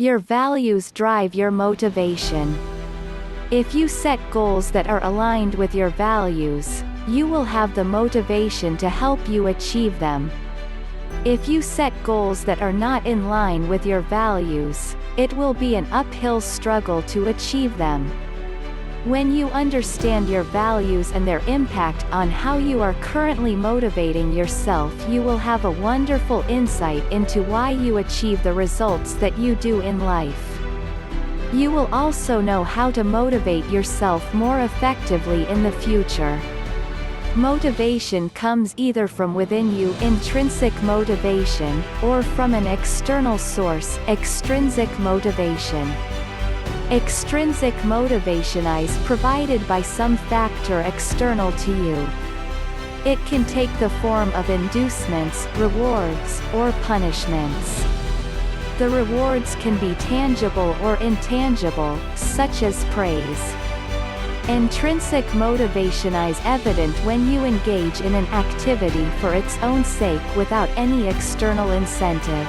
Your values drive your motivation. If you set goals that are aligned with your values, you will have the motivation to help you achieve them. If you set goals that are not in line with your values, it will be an uphill struggle to achieve them. When you understand your values and their impact on how you are currently motivating yourself, you will have a wonderful insight into why you achieve the results that you do in life. You will also know how to motivate yourself more effectively in the future. Motivation comes either from within you, intrinsic motivation, or from an external source, extrinsic motivation. Extrinsic motivation is provided by some factor external to you. It can take the form of inducements, rewards, or punishments. The rewards can be tangible or intangible, such as praise. Intrinsic motivation is evident when you engage in an activity for its own sake without any external incentive.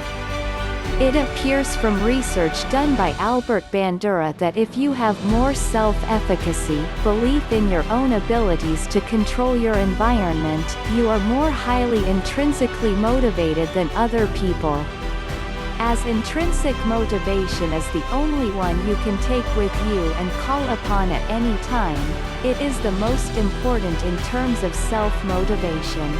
It appears from research done by Albert Bandura that if you have more self-efficacy, belief in your own abilities to control your environment, you are more highly intrinsically motivated than other people. As intrinsic motivation is the only one you can take with you and call upon at any time, it is the most important in terms of self-motivation.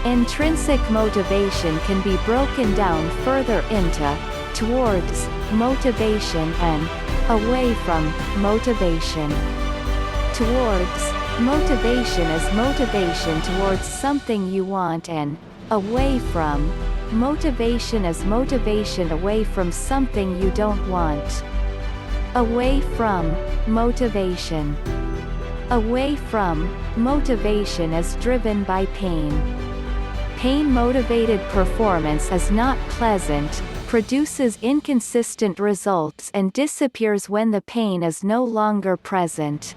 Intrinsic motivation can be broken down further into towards motivation and away from motivation. Towards motivation is motivation towards something you want, and away from motivation is motivation away from something you don't want. Away from motivation. Away from motivation is driven by pain. Pain-motivated performance is not pleasant, produces inconsistent results and disappears when the pain is no longer present.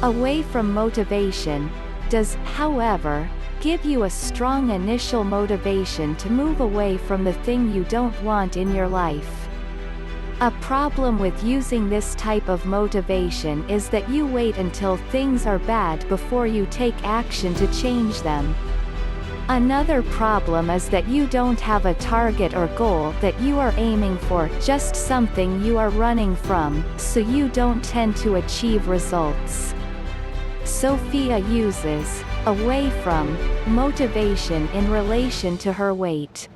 Away from motivation does, however, give you a strong initial motivation to move away from the thing you don't want in your life. A problem with using this type of motivation is that you wait until things are bad before you take action to change them. Another problem is that you don't have a target or goal that you are aiming for, just something you are running from, so you don't tend to achieve results. Sophia uses away from motivation in relation to her weight.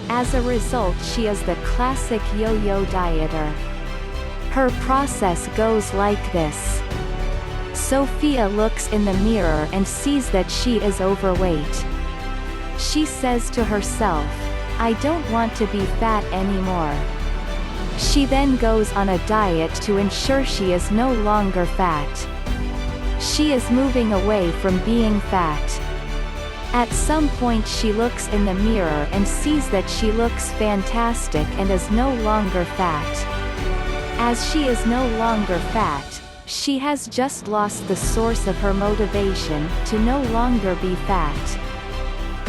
As a result, she is the classic Yoyo Dieter. Her process goes like this. Sophia looks in the mirror and sees that she is overweight. She says to herself, "I don't want to be fat anymore." She then goes on a diet to ensure she is no longer fat. She is moving away from being fat. At some point she looks in the mirror and sees that she looks fantastic and is no longer fat. As she is no longer fat, she has just lost the source of her motivation, to no longer be fat.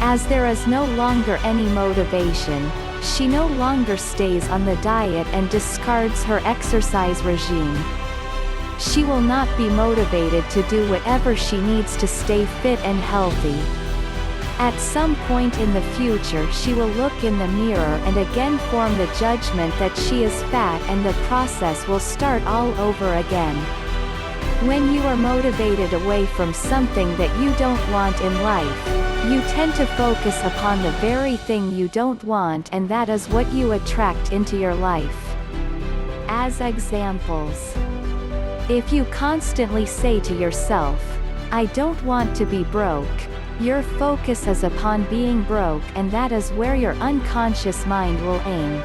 As there is no longer any motivation, she no longer stays on the diet and discards her exercise regime. She will not be motivated to do whatever she needs to stay fit and healthy. At some point in the future she will look in the mirror and again form the judgment that she is fat, and the process will start all over again. When you are motivated away from something that you don't want in life, you tend to focus upon the very thing you don't want, and that is what you attract into your life. As examples, if you constantly say to yourself, "I don't want to be broke," your focus is upon being broke, and that is where your unconscious mind will aim.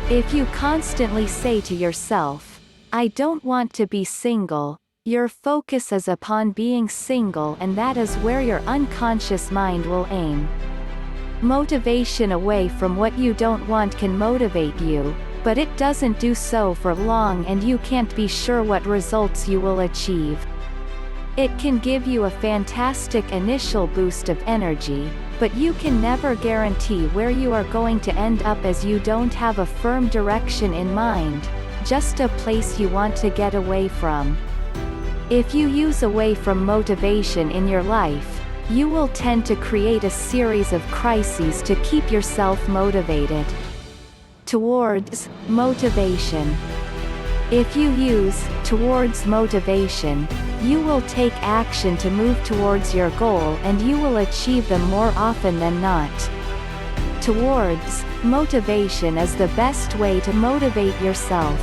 If you constantly say to yourself, "I don't want to be single," your focus is upon being single, and that is where your unconscious mind will aim. Motivation away from what you don't want can motivate you, but it doesn't do so for long, and you can't be sure what results you will achieve. It can give you a fantastic initial boost of energy, But you can never guarantee where you are going to end up, as you don't have a firm direction in mind, just a place you want to get away from. If you use away from motivation in your life, you will tend to create a series of crises to keep yourself motivated. Towards motivation. If you use towards motivation, you will take action to move towards your goal, and you will achieve them more often than not. Towards motivation is the best way to motivate yourself.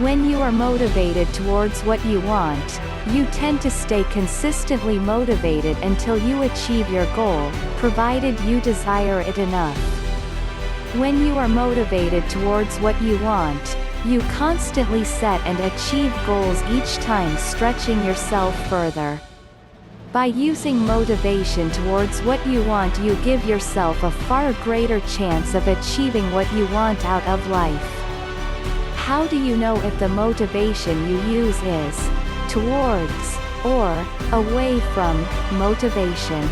When you are motivated towards what you want, you tend to stay consistently motivated until you achieve your goal, provided you desire it enough. When you are motivated towards what you want, you constantly set and achieve goals each time, stretching yourself further. By using motivation towards what you want, you give yourself a far greater chance of achieving what you want out of life. How do you know if the motivation you use is towards or away from motivation?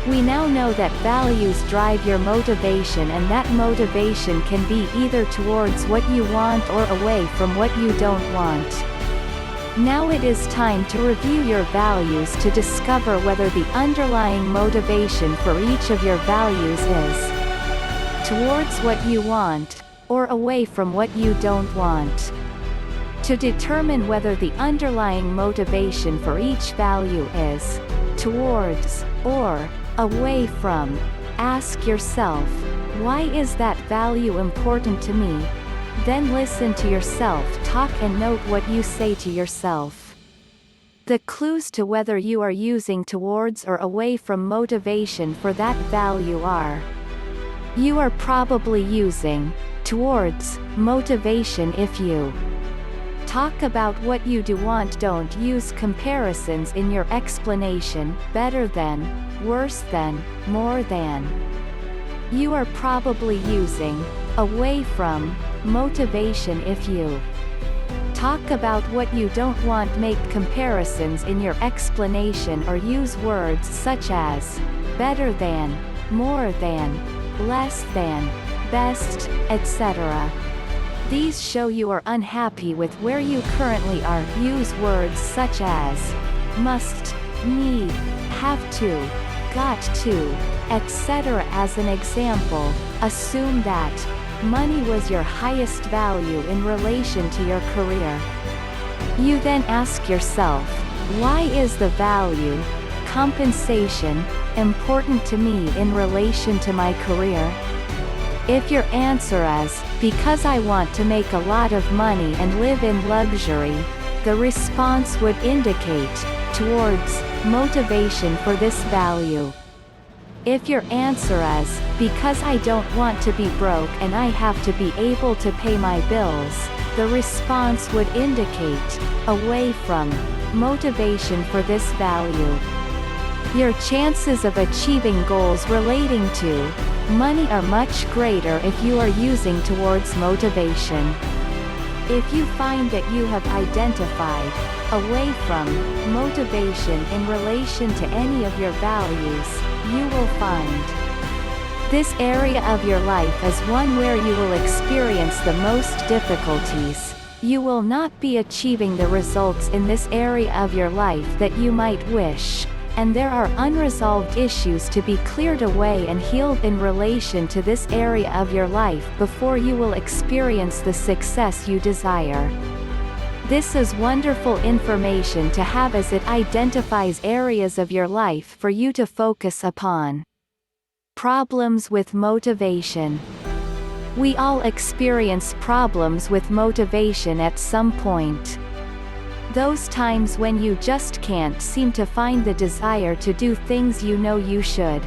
We now know that values drive your motivation, and that motivation can be either towards what you want or away from what you don't want. Now it is time to review your values to discover whether the underlying motivation for each of your values is towards what you want or away from what you don't want. To determine whether the underlying motivation for each value is towards or away from, ask yourself, why is that value important to me? Then listen to yourself talk and note what you say to yourself. The clues to whether you are using towards or away from motivation for that value are: you are probably using towards motivation if you talk about what you do want. Don't use comparisons in your explanation: better than, worse than, more than. You are probably using away from motivation if you talk about what you don't want. Make comparisons in your explanation or use words such as better than, more than, less than, best, etc. These show you are unhappy with where you currently are. Use words such as must, need, have to, got to, etc. As an example, assume that money was your highest value in relation to your career. You then ask yourself, why is the value, compensation, important to me in relation to my career? If your answer is, because I want to make a lot of money and live in luxury, the response would indicate towards motivation for this value. If your answer is, because I don't want to be broke and I have to be able to pay my bills, the response would indicate away from motivation for this value. Your chances of achieving goals relating to money are much greater if you are using towards motivation. If you find that you have identified away from motivation in relation to any of your values, you will find this area of your life is one where you will experience the most difficulties. You will not be achieving the results in this area of your life that you might wish, and there are unresolved issues to be cleared away and healed in relation to this area of your life before you will experience the success you desire. This is wonderful information to have, as it identifies areas of your life for you to focus upon. Problems with motivation. We all experience problems with motivation at some point. Those times when you just can't seem to find the desire to do things you know you should.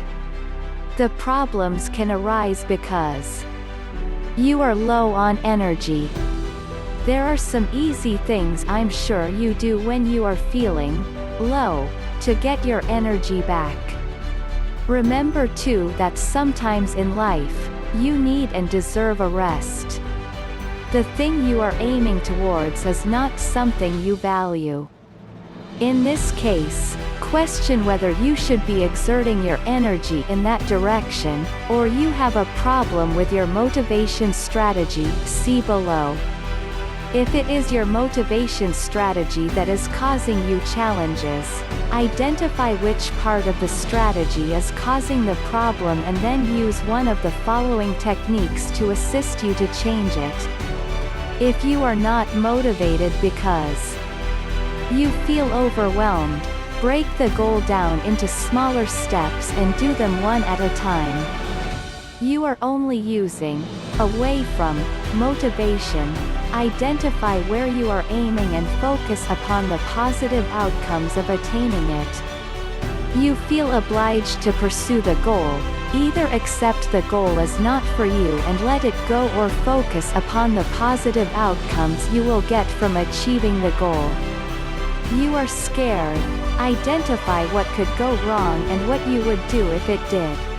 The problems can arise because you are low on energy. There are some easy things I'm sure you do when you are feeling low to get your energy back. Remember too that sometimes in life, you need and deserve a rest. The thing you are aiming towards is not something you value. In this case, Question whether you should be exerting your energy in that direction, or you have a problem with your motivation strategy. See below. If it is your motivation strategy that is causing you challenges, identify which part of the strategy is causing the problem and then use one of the following techniques to assist you to change it. If you are not motivated because you feel overwhelmed, break the goal down into smaller steps and do them one at a time. You are only using away from motivation. Identify where you are aiming and focus upon the positive outcomes of attaining it. You feel obliged to pursue the goal. Either accept the goal is not for you and let it go, or focus upon the positive outcomes you will get from achieving the goal. You are scared. Identify what could go wrong and what you would do if it did.